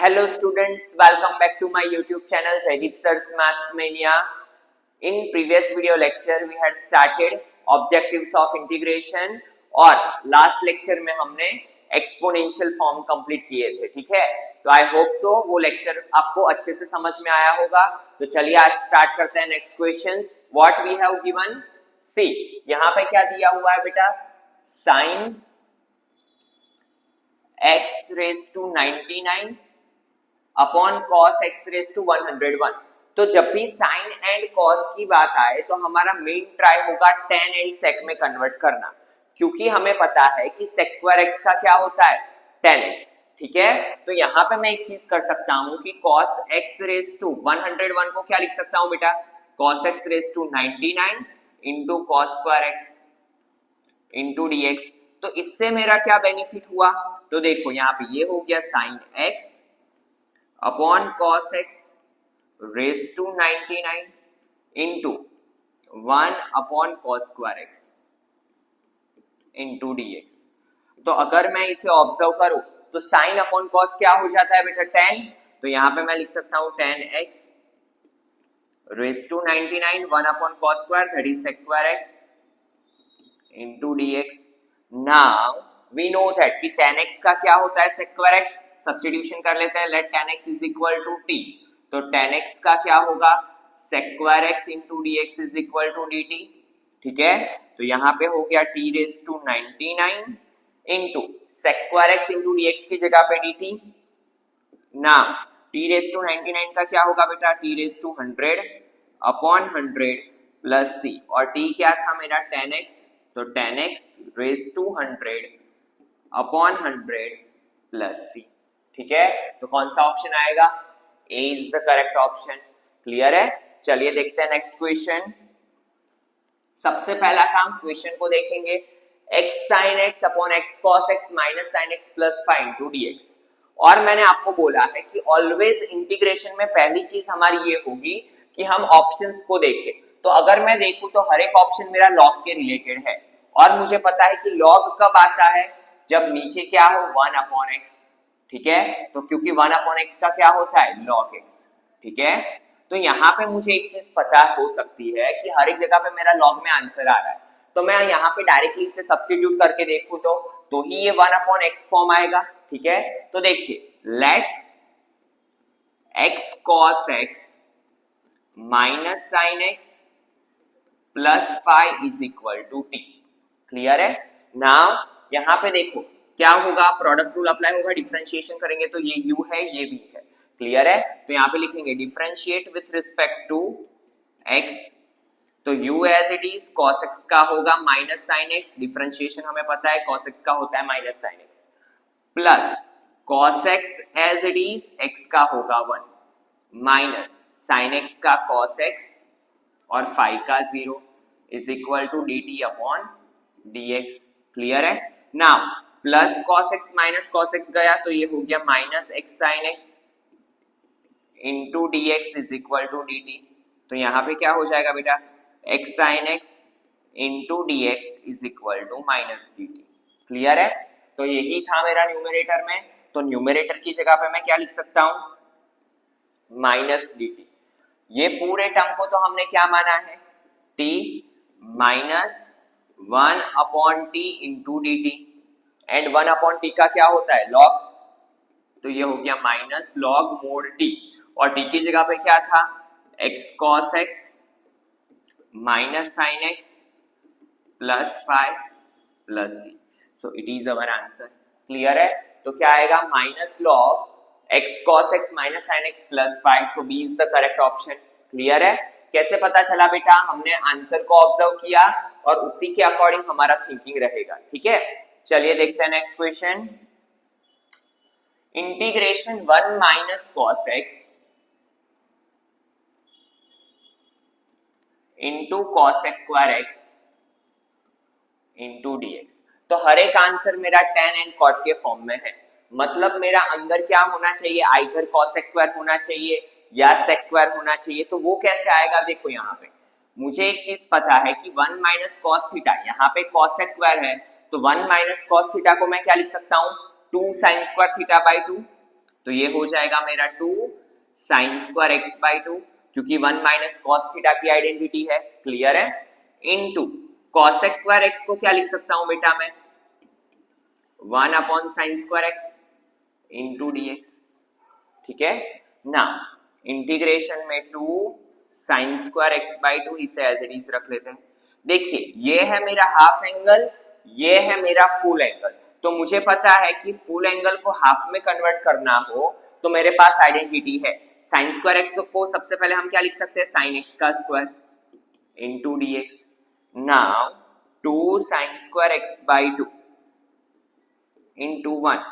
Hello students, welcome back to my YouTube channel Jaideep Sir's Maths Mania. In previous video lecture we had started objectives of integration और last lecture में हमने exponential form complete किए थे, ठीक है? तो I hope so वो lecture आपको अच्छे से समझ में आया होगा. तो चलिए आज start करते हैं next questions. What we have given? See, यहाँ पे क्या दिया हुआ है बेटा? Sin x raised to 99 upon cos x raise to 101. तो जब भी साइन एंड कॉस की बात आए तो हमारा मेन ट्राई होगा tan एंड sec में कन्वर्ट करना, क्योंकि हमें पता है कि sec स्क्वायर x का क्या होता है tan x, ठीक है? तो यहाँ पे मैं एक चीज कर सकता हूँ कि cos x रेज टू 101 को क्या लिख सकता हूँ बेटा? cos x raise to 99 into cos square x into dx. तो इससे मेरा क्या बेनिफिट हुआ? तो देखो यहाँ पे ये हो गया sine x upon cos x raise to 99 into 1 upon cos square x into dx. तो अगर मैं इसे ऑब्जर्व करूं तो साइन अपॉन cos क्या हो जाता है बेटा? tan. तो यहां पे मैं लिख सकता हूं tan x raise to 99 1 upon cos square that is sec square x into dx. Now we know that कि tan x का क्या होता है sec स्क्वायर x. सब्स्टिट्यूशन कर लेते हैं. Let tan x is equal to t. तो tan x का क्या होगा? sec square x into dx is equal to dt, ठीक है? तो यहाँ पे हो गया t raise to 99 into sec square x into dx की जगह पे dt. ना t रेज टू 99 का क्या होगा बेटा? t raise to 100 upon 100 plus c. और t क्या था मेरा? tan x. तो tan x raise to 100 upon 100 plus c, ठीक है? तो कौन सा ऑप्शन आएगा? A is the correct option. Clear है? चलिए देखते हैं नेक्स्ट क्वेश्चन. सबसे पहला काम क्वेश्चन को देखेंगे. x sin x upon x cos x minus sin x plus 5 into dx. और मैंने आपको बोला है कि ऑलवेज इंटीग्रेशन में पहली चीज हमारी ये होगी कि हम ऑप्शंस को देखें. तो अगर मैं देखूं तो हर एक ऑप्शन मेरा लॉग के रिलेटेड है और मुझे पता है कि लॉग कब आता है? जब नीचे क्या हो? 1 अपॉन x, ठीक है? तो क्योंकि 1 अपॉन x का क्या होता है? log x, ठीक है? तो यहाँ पे मुझे एक चीज पता हो सकती है कि हर एक जगह पे मेरा log में आंसर आ रहा है. तो मैं यहाँ पे डायरेक्टली इसे सब्स्टिट्यूट करके देखूं तो ही ये 1 अपॉन x फॉर्म आएगा, ठीक है? तो देखिए let x cos x minus sin x plus 5 is equal to t. Clear है? नाउ यहाँ पे देखो क्या होगा? प्रोडक्ट रूल अप्लाई होगा. डिफरेंशिएशन करेंगे तो ये u है, ये भी है. क्लियर है? तो यहाँ पे लिखेंगे differentiate with respect to x. तो u as it is cos x का होगा माइनस sin x. डिफरेंशिएशन हमें पता है cos x का होता है minus sin x plus cos x as it is x का होगा 1 माइनस sin x का cos x और 5 का 0 is equal to dt upon dx. Clear है? Now plus cos x minus cos x गया तो ये हो गया minus x sin x into dx is equal to dt. तो यहाँ पे क्या हो जाएगा बेटा? x sin x into dx is equal to minus dt. Clear है? तो यही था मेरा न्यूमरेटर में. तो न्यूमरेटर की जगह पे मैं क्या लिख सकता हूँ? Minus dt. ये पूरे टर्म को तो हमने क्या माना है? t minus 1 upon t into dt. And 1 upon t का क्या होता है? log. तो ये हो गया माइनस log मोड t. और t की जगह पे क्या था? x cos x minus sin x plus 5 plus c. So it is our answer. Clear है? तो क्या आएगा? Minus log x cos x minus sin x plus 5. So b is the correct option. Clear है? कैसे पता चला बेटा? हमने आंसर को ऑब्जर्व किया और उसी के अकॉर्डिंग हमारा थिंकिंग रहेगा, ठीक है? चलिए देखते हैं next question. Integration 1 minus cos x into cos square x into dx. तो हर एक आंसर मेरा tan एंड cot के फॉर्म में है. मतलब मेरा अंदर क्या होना चाहिए? आइदर cos स्क्वायर होना चाहिए या sec स्क्वायर होना चाहिए. तो वो कैसे आएगा? देखो यहाँ पे मुझे एक चीज पता है कि 1 माइनस cos थीटा, यहाँ पे cos स्क्वायर है तो 1 माइनस cos थीटा को मैं क्या लिख सकता हूँ? 2 sin स्क्वायर थीटा बाई 2. तो ये हो जाएगा मेरा 2 साइन स्क्वायर एक्स बाई 2, क्योंकि 1 माइनस कॉस थीटा की आइडेंटिटी है, क्लियर है, इनटू कॉस स्क्वायर एक्स को क्या लिख सकता हूं बेटा मैं 1 upon sine square x into dx, ठीक है ना। इंटीग्रेशन में 2 साइन स्क्वायर एक्स बाई 2, इसे एज इट इज रख लेते हैं। देखिए ये है मेरा हाफ एंगल, ये है मेरा फुल एंगल, तो मुझे पता है कि फुल एंगल को हाफ में कन्वर्ट करना हो तो मेरे पास आइडेंटिटी है साइन स्क्वायर एक्स को सबसे पहले हम क्या लिख सकते हैं साइन एक्स का square into dx. Now 2 sine square x by 2 into 1,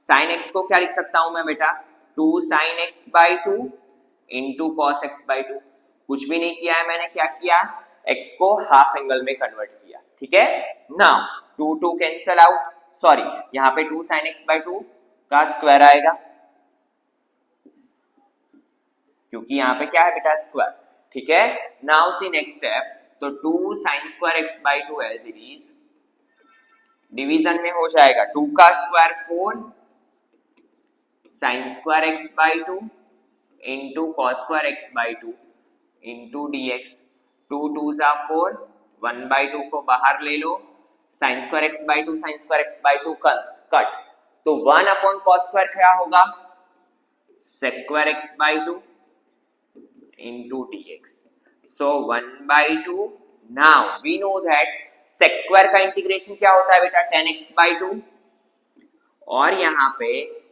sine x को क्या लिख सकता हूं मैं बेटा 2 sine x by 2 into cos x by 2। कुछ भी नहीं किया है मैंने, क्या किया x को हाफ एंगल में कन्वर्ट किया, ठीक है। नाउ 2 2 कैंसिल आउट, सॉरी यहाँ पे 2 sin x by 2 का स्क्वायर आएगा, क्योंकि यहाँ पे क्या है बेटा स्क्वायर, ठीक है। नाउ सी नेक्स्ट स्टेप, तो 2 sin square x by 2 as it is, division में हो जाएगा 2 का square 4 sin square x by 2 into cos square x by 2 into dx। 2 2 जा 4, 1 by 2 को बाहर ले लो, sine square x by 2 sine square x by 2 cut, तो 1 अपॉन कॉस स्क्वायर क्या होगा sec square x by 2 into dx। So 1 by 2, now we know that sec square का integration क्या होता है बेटा tan x बाई 2, और यहाँ पे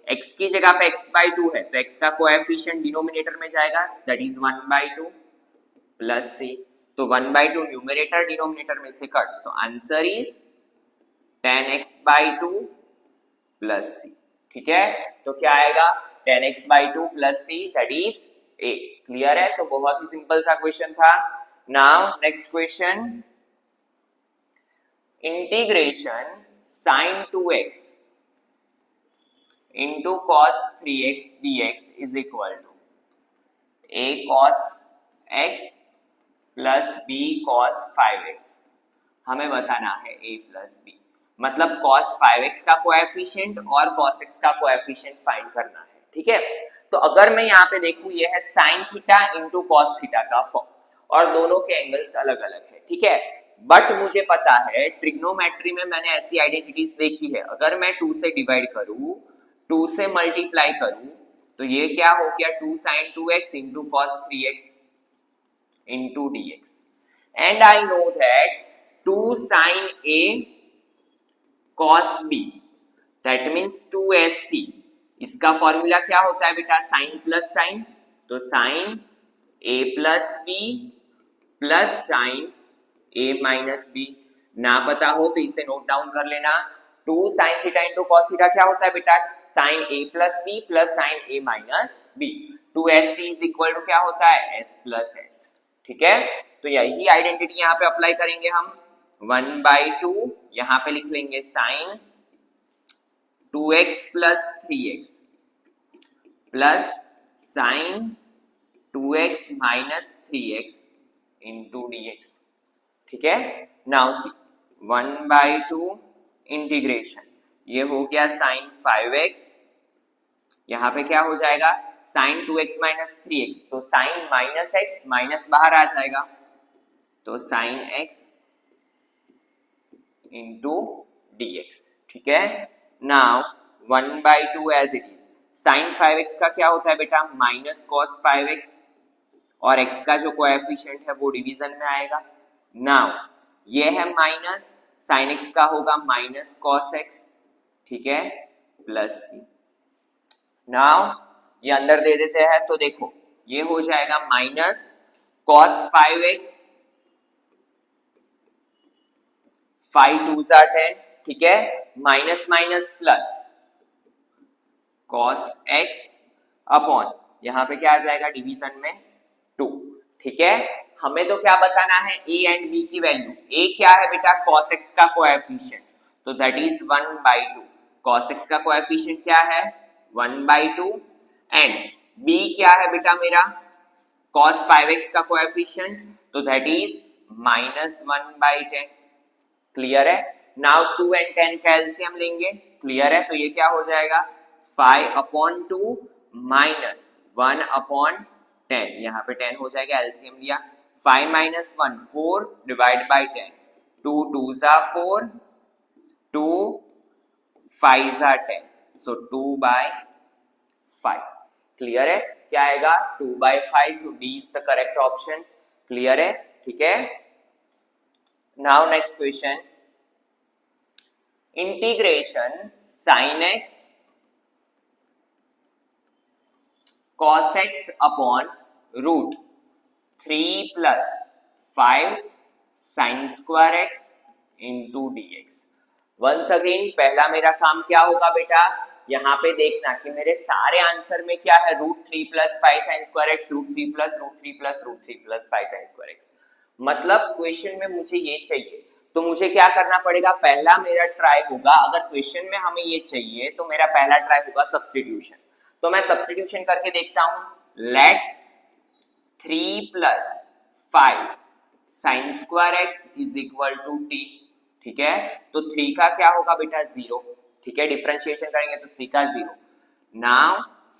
x की जगह पे x बाई 2 है तो x का कोएफिशिएंट डिनोमिनेटर में जाएगा, that is 1 by 2 plus c, तो 1 बाई 2 न्यूमरेटर डिनोमिनेटर में से cut, so answer is tan x by 2 plus c, ठीक है। तो क्या आएगा tan x by 2 plus c, that is a, clear है। तो बहुत ही सिंपल सा क्वेश्चन था। Now next question, integration sin 2x into cos 3x dx is equal to a cos x plus b cos 5x। हमें बताना है a plus b, मतलब cos 5x का कोएफिशिएंट और cos x का कोएफिशिएंट फाइंड करना है, ठीक है। तो अगर मैं यहाँ पे देखूं, ये है sin theta into cos theta का फॉर्म, और दोनों के एंगल्स अलग अलग है, ठीक है। बट मुझे पता है ट्रिग्नोमेट्री में मैंने ऐसी आइडेंटिटीज देखी है, अगर मैं 2 से डिवाइड करूं, 2 से मल्टीप्लाई करूं, तो ये क्या हो गया 2 sin 2x into cos 3x into dx, and I know that 2 sin a cos b, that means 2sc। इसका फॉर्मूला क्या होता है बेटा साइन प्लस साइन, तो sine a plus b plus sine a minus b। ना पता हो तो इसे नोट डाउन कर लेना, 2 sin theta into cos theta क्या होता है बेटा sine a plus b plus sine a minus b। 2sc is equal to क्या होता है s प्लस s, ठीक है। तो यही आइडेंटिटी यहाँ पे अप्लाई करेंगे हम, 1 बाई 2 यहाँ पे लिख लेंगे sine 2x plus 3x plus sine 2x minus 3x into dx, ठीक है। नाउ सी 1 बाई 2 इंटीग्रेशन, ये हो गया साइन 5x, यहाँ पे क्या हो जाएगा साइन 2x माइनस 3x, तो साइन माइनस x माइनस बाहर आ जाएगा, तो साइन x इंटू dx, ठीक है। Now 1 by 2 as it is, sine 5x का क्या होता है बेटा माइनस कॉस 5x, और x का जो कोएफिशिएंट है वो डिवीजन में आएगा। नाउ ये है माइनस, साइन x का होगा माइनस कॉस x, ठीक है, प्लस c। नाउ ये अंदर दे देते हैं, तो देखो ये हो जाएगा माइनस कॉस 5x, 5 2 जा 10, ठीक है, minus minus plus cos x upon यहाँ पे क्या आ जाएगा डिवीजन में 2, ठीक है। हमें तो क्या बताना है a एंड b की वैल्यू, a क्या है बेटा cos x का कोएफिशिएंट, तो that is 1 by 2, cos x का कोएफिशिएंट क्या है 1 बाई 2, एंड b क्या है बेटा मेरा cos 5x का कोएफिशिएंट, तो that is minus 1 by 10, clear है। नाउ 2 एंड 10 का एलसीएम लेंगे, क्लियर है, तो ये क्या हो जाएगा 5/2 माइनस 1/10, यहाँ पे 10 हो जाएगा, एलसीएम लिया, 5 - 1 4 divide by 10, 2 2s are 4, 2 5s are 10, so 2/5। Clear है? क्या आएगा? 2/5, so D is the correct option। Clear है? ठीक है। Now next question, integration sin x cos x upon root 3 plus 5 sine square x into dx। Once again पहला मेरा काम क्या होगा बेटा, यहाँ पे देखना कि मेरे सारे आंसर में क्या है, √3 + 5 sin square x, √3 + √3 + √3 + 5 sin square x। मतलब क्वेश्चन में मुझे ये चाहिए, तो मुझे क्या करना पड़ेगा, पहला मेरा ट्राई होगा, अगर क्वेश्चन में हमें ये चाहिए तो मेरा पहला ट्राई होगा सब्स्टिट्यूशन। तो मैं सब्स्टिट्यूशन करके देखता हूं, let 3 + 5 sin square x = t। ठीक है, तो 3 का क्या होगा बेटा, 0। ठीक है, डिफरेंशिएशन करेंगे तो 3 का 0। नाउ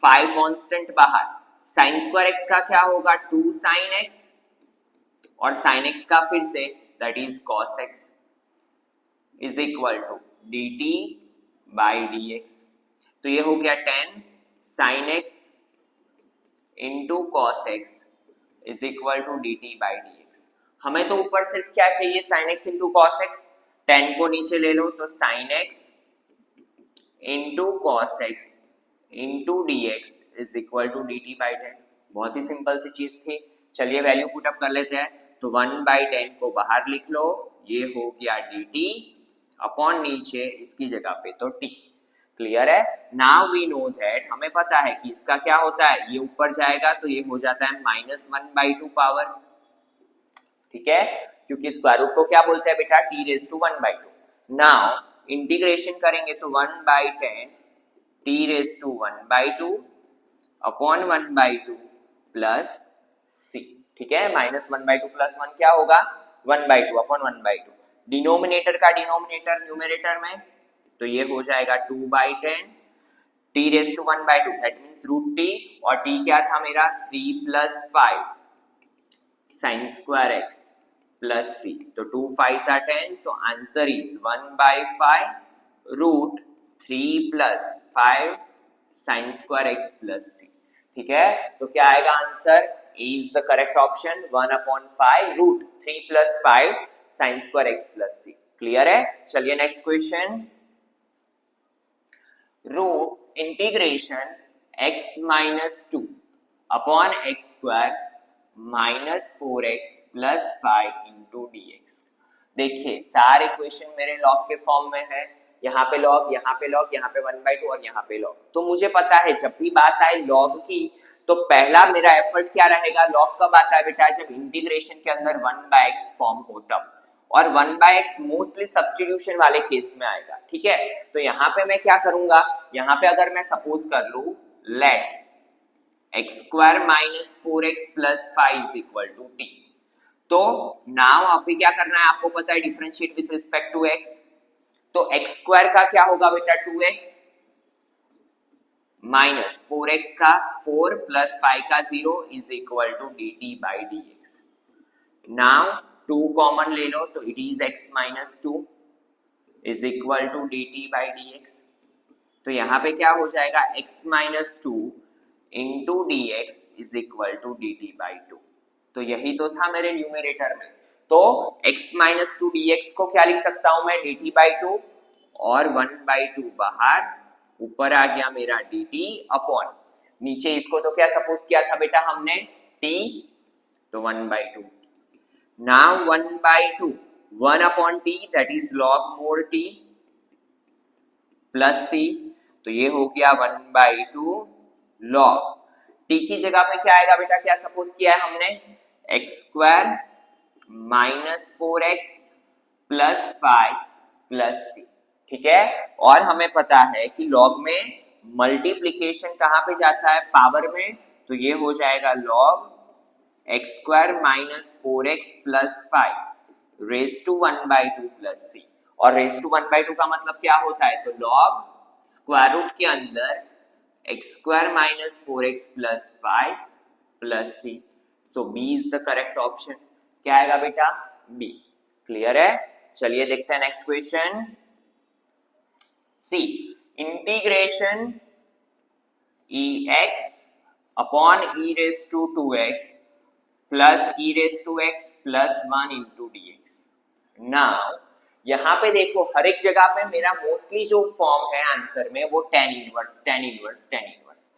5 कांस्टेंट बाहर, sin स्क्वायर x का क्या होगा, 2 sin x, और sin x का फिर say that is cos x = dt/dx। तो ये हो गया 10 sin x into cos x = dt/dx। हमें तो ऊपर सिर्फ क्या चाहिए, sin x into cos x, 10 को नीचे ले लो तो sin x into cos x into dx = dt/10। बहुत ही सिंपल सी चीज थी। चलिए वैल्यू पुट अप कर लेते हैं, तो 1/10 को बाहर लिख लो, ये हो गया dt अपॉन नीचे इसकी जगह पे तो t। क्लियर है? नाउ वी नो दैट, हमें पता है कि इसका क्या होता है, ये ऊपर जाएगा तो ये हो जाता है -1/2 पावर। ठीक है, क्योंकि स्क्वायर रूट को क्या बोलते हैं बेटा, t⁻1/2। नाउ इंटीग्रेशन करेंगे तो 1/10 t⁻1/2 अपॉन 1/2 प्लस c। ठीक है, -1/2 + 1 क्या होगा, 1/2 अपॉन 1/2, डिनोमिनेटर का डिनोमिनेटर न्यूमरेटर में, तो ये हो जाएगा 2/10 t⁻1/2, दैट मींस √t, और t क्या था मेरा, 3 + 5 sin square x plus c, तो 2 5s are 10, so answer is 1/5 √3 + 5 sin square x plus c। ठीक है, तो क्या आएगा answer, A is the correct option, 1/5 √3 + 5 sin square x plus c। Clear है? चलिए next question, root integration x - 2 upon x² -4x + 5 into dx। देखिए सारे question मेरे लॉग के फॉर्म में है, यहाँ पे लॉग, यहाँ पे लॉग, यहाँ पे 1/2 और यहाँ पे लॉग। तो मुझे पता है जब भी बात आए लॉग की, तो पहला मेरा एफर्ट क्या रहेगा, लॉग कब आता है बेटा, जब इंटीग्रेशन के अंदर 1/x फॉर्म हो तब, और 1/x मोस्टली सब्स्टिट्यूशन वाले केस में आएगा। ठीक है, तो यहाँ पे मैं क्या करूंगा, यहाँ पे अगर मैं सपोज कर लूं, लेट x² - 4x + 5 = t। तो नाउ आप क्या करना है, आपको पता है differentiate with respect to x, तो x² का क्या होगा बेटा, 2x माइनस 4x का 4 + 5 का 0 = dt/dx। नाउ 2 कॉमन ले लो तो इट इज x - 2 = dt/dx। तो यहाँ पे क्या हो जाएगा, x - 2 इंटू dx = dt/2। तो यही तो था मेरे न्यूमरेटर में, तो x - 2 dx को क्या लिख सकता हूं मैं, dt/2, और 1/2 बाहर, ऊपर आ गया मेरा dt अपॉन नीचे, इसको तो क्या सपोज किया था बेटा हमने, t, तो 1/2। Now 1/2 1/t, that is log mod t plus c, तो ये हो गया 1/2 log t की जगह पे क्या आएगा बेटा, क्या सपोज किया है हमने, x² - 4x + 5 + c। ठीक है, और हमें पता है कि log में मल्टीप्लिकेशन कहां पे जाता है, पावर में, तो ये हो जाएगा log x² - 4x + 5 raised to 1/2 + c। और raised to 1/2 का मतलब क्या होता है, तो log स्क्वायर रूट के अंदर x square minus 4x plus 5 plus c. So b is the correct option. क्या आएगा बेटा? बी। क्लियर है? चलिए देखते हैं next question. C integration ex upon e raise to 2x plus e raise to x plus 1 into dx। Now यहां पे देखो हर एक जगह पे मेरा मोस्टली जो फॉर्म है आंसर में वो tan inverse tan inverse tan inverse.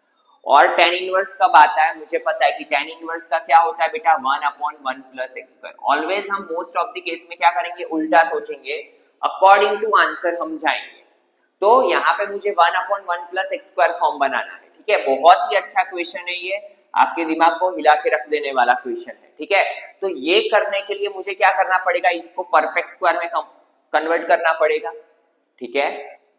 और tan इनवर्स कब आता है? मुझे पता है कि tan इनवर्स का क्या होता है बेटा? 1 upon 1 plus x square. Always हम मोस्ट ऑफ द केस में क्या करेंगे? उल्टा सोचेंगे, अकॉर्डिंग टू आंसर हम जाएंगे। तो यहाँ पे मुझे 1 upon 1 plus x square form बनाना है। ठीक है, बहुत ही अच्छा क्वेश्चन है ये, आपके दिमाग को हिला के रख देने वाला क्वेश्चन है। ठीक है, तो ये करने के लिए मुझे क्या करना पड़ेगा? इसको परफेक्ट स्क्वायर में कन्वर्ट करना पड़ेगा। ठीक है,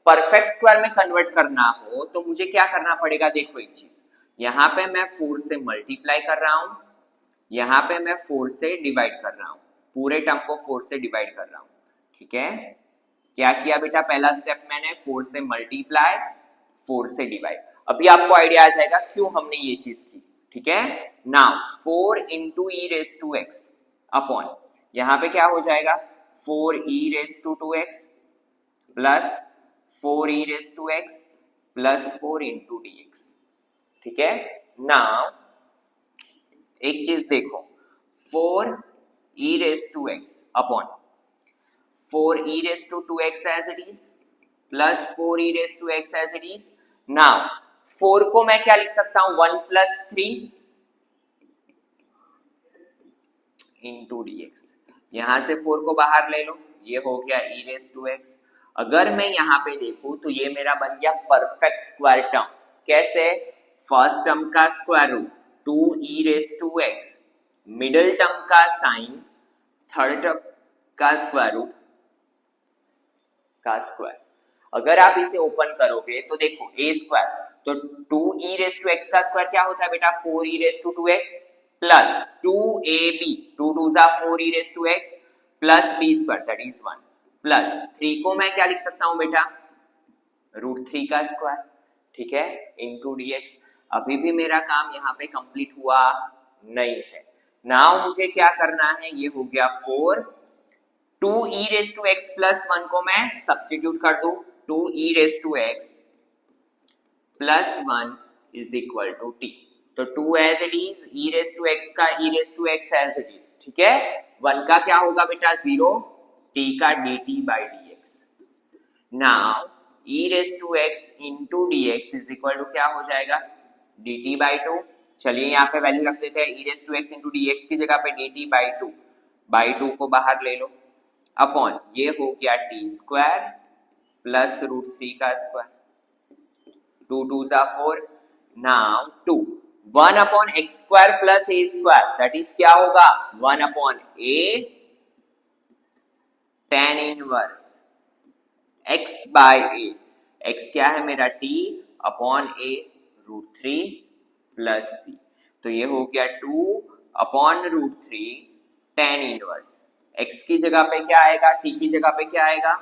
परफेक्ट स्क्वायर में कन्वर्ट करना हो तो मुझे क्या करना पड़ेगा? देखो एक चीज, यहाँ पे मैं 4 से मल्टीप्लाई कर रहा हूं, यहाँ पे मैं 4 से डिवाइड कर रहा हूं, पूरे टर्म को 4 से डिवाइड कर रहा हूं। ठीक है, क्या किया बेटा? पहला स्टेप मैंने 4 से मल्टीप्लाई 4 से डिवाइड। अभी आपको आइडिया आ जाएगा क्यों हमने ये चीज की। ठीक है, now 4 into e raise to x upon, यहां पे क्या हो जाएगा? 4 e raise to 2x plus 4 e raise to x plus 4 into dx। ठीक है, नाउ एक चीज देखो, 4 e raise to x upon 4 e raised to 2x as it is plus 4 e raised to x as it is। now 4 को मैं क्या लिख सकता हूं? 1 plus 3 into dx। यहां से 4 को बाहर ले लो, ये हो गया e raised to x। अगर मैं यहां पे देखूं तो ये मेरा बन गया परफेक्ट स्क्वायर टर्म। कैसे? फर्स्ट टर्म का square root 2e raised to x, middle term का साइन, थर्ड टर्म का स्क्वायर रूट का स्क्वायर। अगर आप इसे ओपन करोगे तो देखो a स्क्वायर, तो 2e रेस टू x का स्क्वायर क्या होता है बेटा? 4e raise to 2x plus 2ab 2 2 जा 4e raise to x plus b square that is 1 plus 3 को मैं क्या लिख सकता हूं बेटा? रूट 3 का स्क्वायर। ठीक है, इनटू dx। अभी भी मेरा काम यहाँ पे कंप्लीट हुआ नहीं है। नाउ मुझे क्या करना है? ये हो गया 4 2e raise to x plus 1 को मैं सब्स्टिट्यूट कर दूं, 2e raise to x plus 1 is equal to t। तो 2 as it is, e raise to x का e raise to x as it is. ठीक है, 1 का क्या होगा बेटा? 0, t का dt by dx। Now e raise to x into dx is equal to क्या हो जाएगा? dt by 2। चलिए यहाँ पे वैल्यू रख देते हैं, e raise to x into dx की जगह पे dt बाई 2 को बाहर ले लो, अपॉन ये हो गया टी स्क्वायर प्लस रूट 3 का स्क्वायर, 2 2 जा 4। नाउ 2 1 upon x square plus a square that is क्या होगा? 1 upon a tan inverse x by a. x क्या है मेरा? t upon a root 3 plus c. तो ये हो गया 2 upon root 3 tan inverse, x की जगह पे क्या आएगा? t की जगह पे क्या आएगा?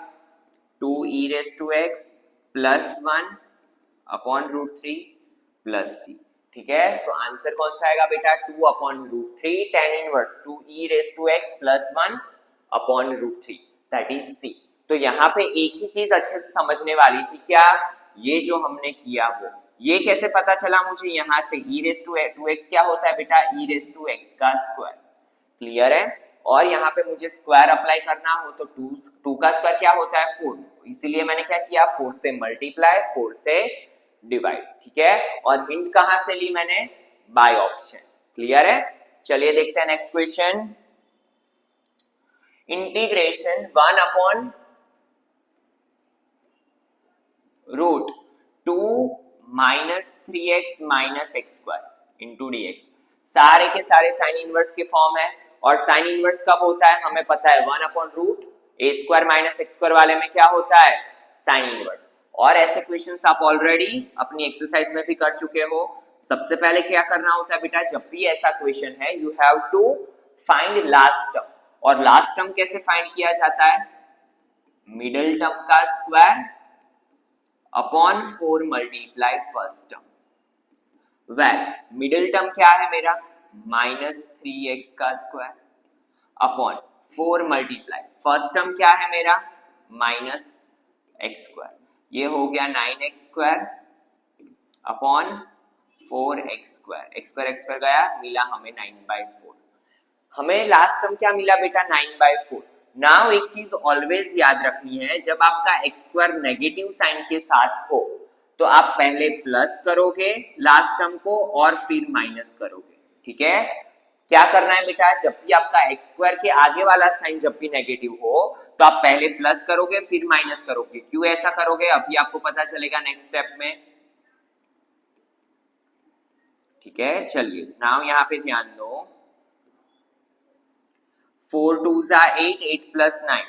2e raise to x plus 1 upon root 3 plus c. ठीक है, सो आंसर कौन सा आएगा बेटा? 2 upon root 3 tan inverse 2e raise to x plus 1 upon root 3 that is c. तो यहाँ पे एक ही चीज अच्छे से समझने वाली थी, क्या? ये जो हमने किया वो, ये कैसे पता चला मुझे? यहाँ से e रेस टू x क्या होता है बेटा? e रेस टू x का स्क्वायर। क्लियर है? और यहाँ पे मुझे स्क्वायर अप्लाई करना हो तो 2 का स्क्वायर क्या होता है? 4। इसीलिए मैंने क्या किया? 4 से मल्टीप्लाई 4 से डिवाइड। ठीक है, और हिंट कहां से ली मैंने? By option. क्लियर है? चलिए देखते हैं next question. Integration 1 upon root 2 minus 3x minus x square into dx। सारे के सारे साइन इनवर्स के फॉर्म है, और साइन इनवर्स कब होता है? हमें पता है 1 अपॉन रूट ए स्क्वायर माइनस एक्स स्क्वायर वाले में क्या होता है? Sine inverse. और ऐसे क्वेश्चंस आप ऑलरेडी अपनी एक्सरसाइज में भी कर चुके हो। सबसे पहले क्या करना होता है बेटा? जब भी ऐसा क्वेश्चन है you have to find last term. और लास्ट टर्म कैसे फाइंड किया जाता है? मिडिल टर्म का square upon 4 multiply first term. Where middle term क्या है मेरा -3x का square upon 4 multiply first term क्या है मेरा -x स्क्वायर, ये हो गया 9x square upon 4x square, x square गया, मिला हमें 9/4। हमें लास्ट टर्म क्या मिला बेटा 9/4। नाउ एक चीज ऑलवेज याद रखनी है, जब आपका x स्क्वायर नेगेटिव साइन के साथ हो तो आप पहले प्लस करोगे लास्ट टर्म को और फिर माइनस करोगे, ठीक है। क्या करना है बेटा, जब भी आपका x स्क्वायर के आगे वाला साइन जब भी नेगेटिव हो तो आप पहले प्लस करोगे फिर माइनस करोगे। क्यों ऐसा करोगे अभी आपको पता चलेगा नेक्स्ट स्टेप में, ठीक है। चलिए नाउ यहाँ पे ध्यान दो, 4 2s are 8, 8 plus 9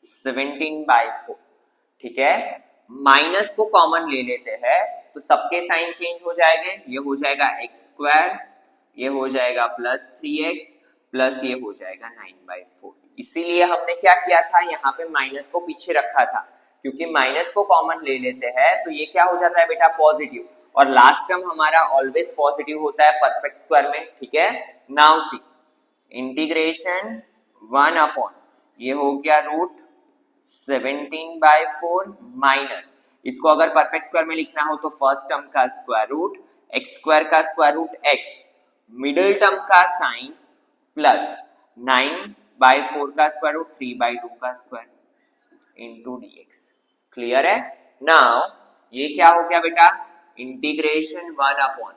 17/4, ठीक है। माइनस को कॉमन ले लेते हैं तो सबके साइन चेंज हो जाएंगे, ये हो जाएगा x स्क्वायर, ये हो जाएगा +3x प्लस ये हो जाएगा 9/4। इसीलिए हमने क्या किया था, यहाँ पे माइनस को पीछे रखा था, क्योंकि माइनस को कॉमन ले लेते हैं तो ये क्या हो जाता है बेटा पॉजिटिव, और लास्ट टर्म हमारा ऑलवेज पॉजिटिव होता है परफेक्ट स्क्वायर में, ठीक है। नाउ सी इंटीग्रेशन 1 अपॉन ये हो गया √17/4 माइनस, इसको अगर परफेक्ट स्क्वायर में लिखना हो तो फर्स्ट टर्म का स्क्वायर रूट, x स्क्वायर का square root x, middle term का साइन प्लस 9/4 का स्क्वायर रूट 3/2 का स्क्वायर इनटू dx। क्लियर है। नाउ ये क्या हो गया बेटा, इंटीग्रेशन 1 अपॉन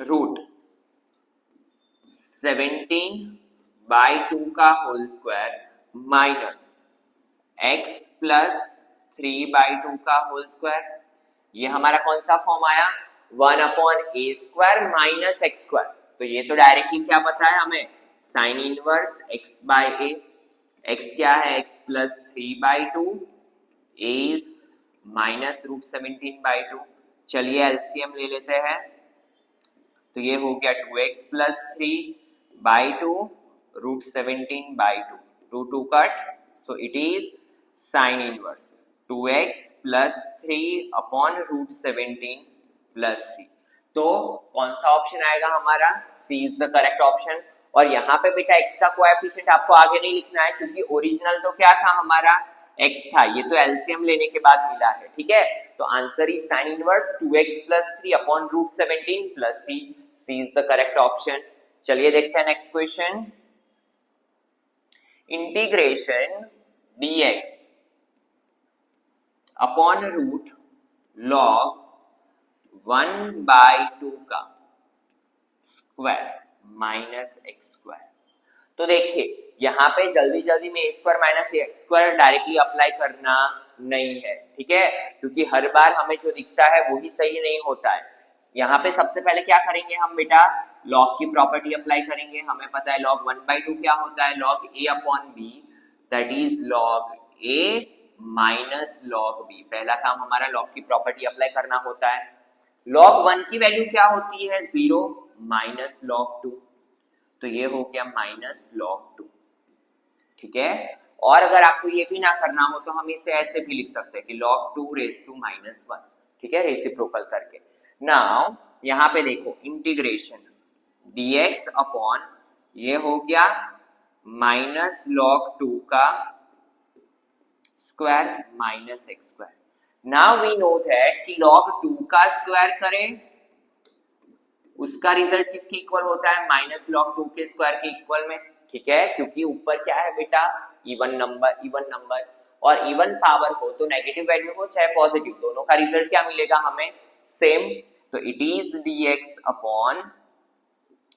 √17/2 का whole square minus x plus 3/2 का होल स्क्वायर, ये हमारा कौन सा फॉर्म आया 1 upon a square minus x square, तो ये तो डायरेक्टली क्या पता है हमें साइन इनवर्स x/a, x क्या है x plus 3/2, a is minus √17/2। चलिए एलसीएम ले लेते हैं, तो ये हो गया 2x plus 3/2 √17/2, 2 2 cut, so it is sine inverse 2x plus 3 upon √17 plus c। तो कौन सा ऑप्शन आएगा हमारा, c is the correct option. और यहाँ पे बेटा x का कोएफिशिएंट आपको आगे नहीं लिखना है, क्योंकि ओरिजिनल तो क्या था हमारा x था, ये तो एलसीएम लेने के बाद मिला है, ठीक है। तो answer is sine inverse 2x plus 3 upon √17 plus c, c is the correct option. चलिए देखते हैं next question, integration dx upon root log 1/2 का स्क्वायर माइनस x स्क्वायर। तो देखिए यहाँ पे जल्दी जल्दी में a square minus x square directly apply करना नहीं है, ठीक है, क्योंकि हर बार हमें जो दिखता है वो ही सही नहीं होता है। यहाँ पे सबसे पहले क्या करेंगे हम बेटा, log की प्रॉपर्टी अप्लाई करेंगे। हमें पता है log 1/2 क्या होता है, log a upon b, that is log a minus log b। पहला काम हमारा log की प्रॉपर्टी अप्लाई करना होता है। log 1 की वैल्यू क्या होती है 0 माइनस log 2, तो ये हो गया माइनस log 2, ठीक है। और अगर आपको ये भी ना करना हो तो हम इसे ऐसे भी लिख सकते हैं कि log 2 रेस टू -1, ठीक है, रेसिप्रोकल करके। नाउ यहाँ पे देखो इंटीग्रेशन dx अपॉन ये हो गया माइनस log 2 का square minus x square. Now we know that कि log 2 का स्क्वायर करें उसका रिजल्ट किसके इक्वल होता है, माइनस log 2 के स्क्वायर के इक्वल में, ठीक है, क्योंकि ऊपर क्या है बेटा इवन नंबर, और इवन पावर हो तो नेगेटिव वैल्यू हो चाहे पॉजिटिव, दोनों का रिजल्ट क्या मिलेगा हमें सेम। तो it is dx upon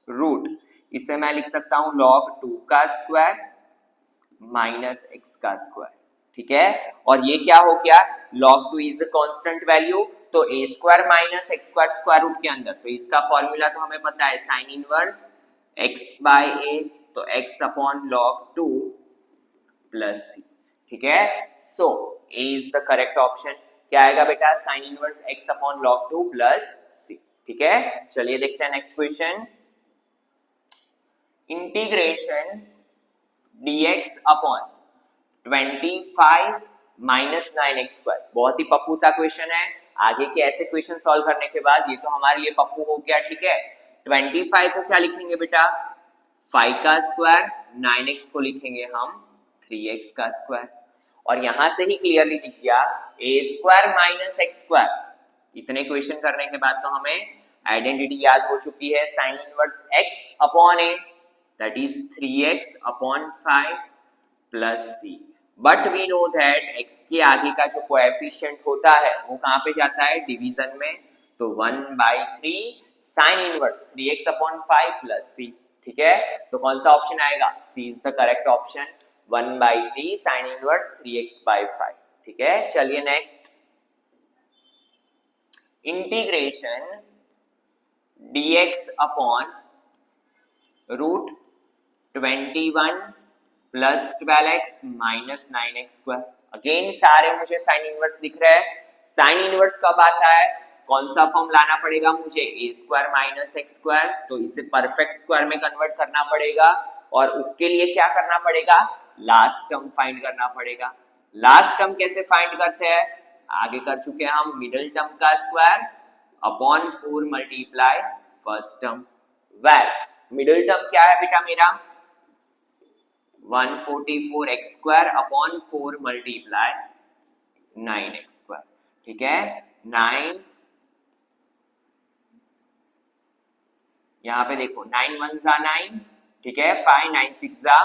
root, इसे मैं लिख सकता हूं log 2 का स्क्वायर माइनस x का स्क्वायर, ठीक है। और ये क्या हो गया, log 2 is a constant value, तो a square minus x square square root के अंदर, तो इसका फॉर्मूला तो हमें पता है साइन इनवर्स x/a, तो x upon log 2 plus c, ठीक है। सो a is the correct option. क्या आएगा बेटा, sign inverse x upon log 2 plus c, ठीक है। चलिए देखते हैं next question, integration dx upon 25 minus 9x square. बहुत ही पप्पू सा क्वेश्चन है, आगे के ऐसे क्वेश्चन सॉल्व करने के बाद ये तो हमारे लिए पप्पू हो गया, ठीक है। 25 को क्या लिखेंगे बेटा, 5 का स्क्वायर, 9x को लिखेंगे हम 3x का स्क्वायर, और यहां से ही क्लियरली दिख गया a square minus x square. इतने क्वेश्चन करने के बाद तो हमें आइडेंटिटी याद हो चुकी है, sine inverse x upon a that is 3x upon 5 plus c। But we know that x के आगे का जो कोएफिशिएंट होता है वो कहां पे जाता है, डिवीजन में, तो 1/3 sine inverse 3x upon 5 plus c, ठीक है। तो कौन सा ऑप्शन आएगा, c is the correct option, 1/3 sine inverse 3x/5, ठीक है। चलिए next, integration dx upon root 21 plus 12x minus 9x square. Again सारे मुझे साइन इनवर्स दिख रहे हैं। साइन इनवर्स कब आता है, कौन सा फॉर्म लाना पड़ेगा मुझे, a square minus x square, तो इसे परफेक्ट स्क्वायर में कन्वर्ट करना पड़ेगा, और उसके लिए क्या करना पड़ेगा, लास्ट टर्म फाइंड करना पड़ेगा। लास्ट टर्म कैसे फाइंड करते हैं, आगे कर चुके हैं हम, मिडिल टर्म का square upon 4 multiply first term, where middle term क्या है बेटा मेरा, 144x square upon 4 multiply 9x square, ठीक है। 9 यहां पे देखो 9 1 जा 9, ठीक है, 5 9 6 जा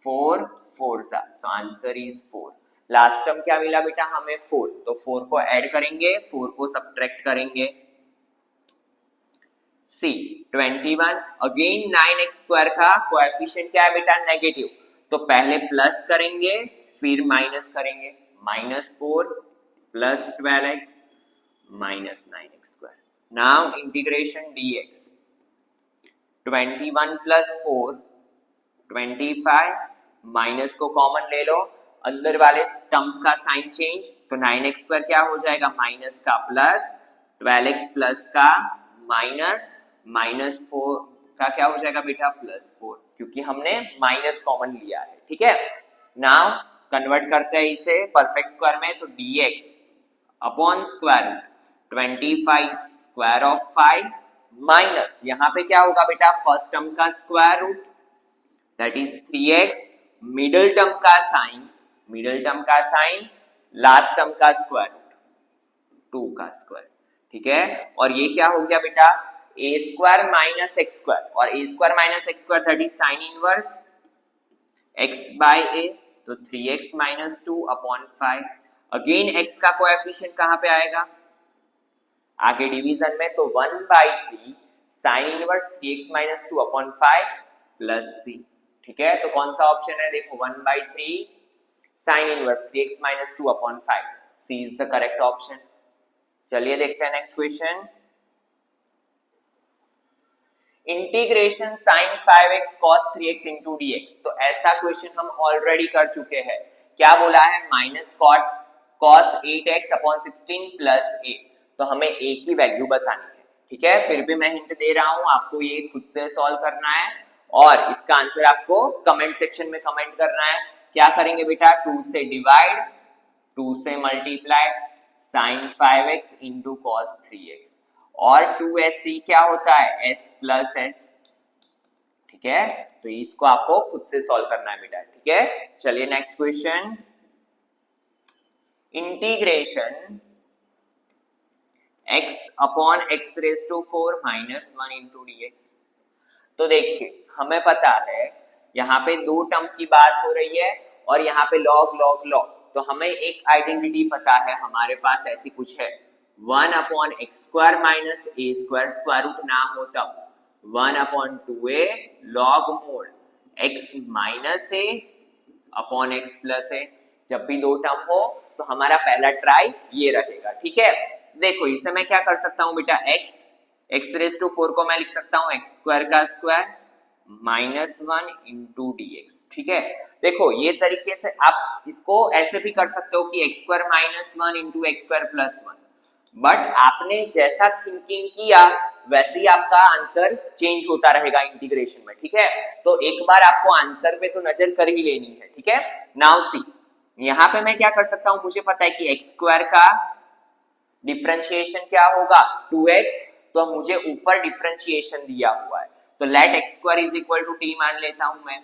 4 4 जा, सो आंसर इज 4। लास्ट टर्म क्या मिला बेटा हमें, 4, तो 4 को ऐड करेंगे, 4 को सब्ट्रैक्ट करेंगे। C 21, अगेन 9x स्क्वायर का कोएफिशिएंट क्या है बेटा, नेगेटिव, तो पहले प्लस करेंगे फिर माइनस करेंगे, -4 plus 12x minus 9x square. Now integration dx, 21 plus 4 25, minus को कॉमन ले लो, अंदर वाले टर्म्स का साइन चेंज, तो 9x स्क्वायर क्या हो जाएगा, माइनस का प्लस, 12x प्लस का माइनस, -4 का क्या हो जाएगा बेटा, +4, क्योंकि हमने माइनस कॉमन लिया है, ठीक है। नाउ कन्वर्ट करते हैं इसे परफेक्ट स्क्वायर में, तो dx upon square root 25 square of 5 minus, यहां पे क्या होगा बेटा, फर्स्ट टर्म का square root that is 3x, middle term का साइन, मिडिल टर्म का साइन, लास्ट टर्म का स्क्वायर रूट 2 का स्क्वायर, ठीक है। और ये क्या हो गया बेटा, a square minus x square, और a square minus x square that is sine inverse x by a, तो 3x minus 2 upon 5। Again x का कोएफिशिएंट कहां पे आएगा, आगे डिवीजन में, तो 1/3 sine inverse 3x minus 2 upon 5 plus c, ठीक है। तो कौन सा ऑप्शन है, देखो 1/3 sine inverse 3x minus 2 upon 5, c is the correct option. चलिए देखते हैं next question, integration sin 5x cos 3x into dx। तो ऐसा क्वेश्चन हम ऑलरेडी कर चुके हैं, क्या बोला है, minus cos 8x upon 16 plus a, तो हमें a की वैल्यू बतानी है, ठीक है। फिर भी मैं हिंट दे रहा हूं, आपको ये खुद से सॉल्व करना है, और इसका आंसर आपको कमेंट सेक्शन में कमेंट करना है। क्या करेंगे बेटा, 2 से डिवाइड, 2 से multiply, sin 5x into cos 3x, और 2sc क्या होता है, s प्लस s, ठीक है। तो इसको आपको खुद से सॉल्व करना है बेटा, ठीक है। चलिए next question, integration x upon x raise to 4 minus 1 into dx। तो देखिए हमें पता है यहाँ पे दो टर्म की बात हो रही है, और यहाँ पे log log log, तो हमें एक आइडेंटिटी पता है, हमारे पास ऐसी कुछ है, 1 upon x square minus a square, square root ना हो तब 1 upon 2a log mod x minus a upon x plus a. जब भी दो टर्म हो तो हमारा पहला ट्राई ये रहेगा, ठीक है। देखो इसे मैं क्या कर सकता हूँ बेटा, x रेज टू 4 को मैं लिख सकता हूँ x स्क्वायर का स्क्वायर माइनस 1 इंटू dx, ठीक है। देखो ये तरीके से आप इसको ऐसे भी कर सकते हो कि x square minus 1 into x square plus 1, but आपने जैसा थिंकिंग किया वैसे ही आपका आंसर चेंज होता रहेगा इंटीग्रेशन में, ठीक है। तो एक बार आपको आंसर पे तो नजर कर ही लेनी है, ठीक है। नाउ सी, यहाँ पे मैं क्या कर सकता हूँ, मुझे पता है कि एक्स स्क्वायर का डिफरेंशिएशन क्या होगा 2x, तो मुझे ऊपर डिफरेंशिएशन दिया हुआ है तो let x square is equal to t मान लेता हूं मैं।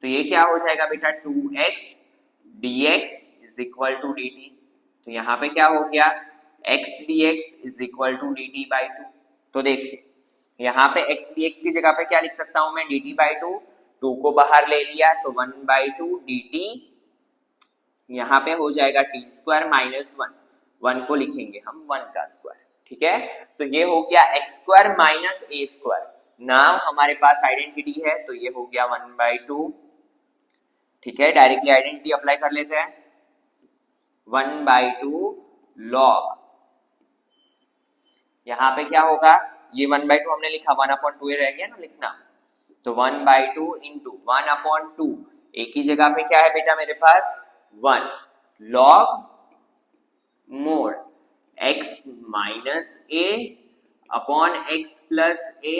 तो ये क्या हो जाएगा बेटा 2x dx is equal to dt। तो यहाँ पे क्या हो गया x dx is equal to dt by 2। तो देखिए यहाँ पे x dx की जगह पे क्या लिख सकता हूं मैं dt बाई 2, 2 को बाहर ले लिया तो 1 बाई 2 dt, यहाँ पे हो जाएगा t स्क्वायर माइनस 1, 1 को लिखेंगे हम 1 का स्क्वायर, ठीक है। तो ये हो गया x square minus a square. Now हमारे पास आइडेंटिटी है तो ये हो गया 1 बाई 2, ठीक है। डायरेक्टली आइडेंटिटी अप्लाई कर लेते हैं 1 बाई 2 लॉग, यहाँ पे क्या होगा ये 1 बाई 2 हमने लिखा 1 अपॉन 2 रह गया ना लिखना, तो 1 बाई 2 इंटू 1 अपॉन 2, एक ही जगह पे क्या है बेटा मेरे पास 1 log mod x minus a upon x plus a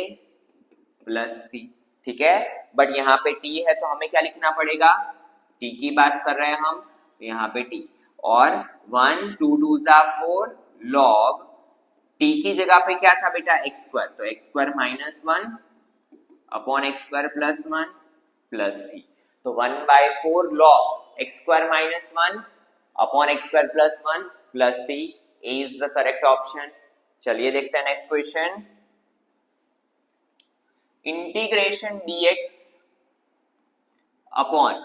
plus c, ठीक है। बट यहाँ पे t है तो हमें क्या लिखना पड़ेगा, t की बात कर रहे हैं हम, यहाँ पे t, और 1 2 2 4 लॉग t की जगह पे क्या था बेटा x स्क्वायर, तो x square minus 1 upon x square plus 1 plus c, तो 1 by 4 log x square minus 1 upon x square plus 1 plus c, a is the correct option. चलिए देखते हैं next question, integration dx upon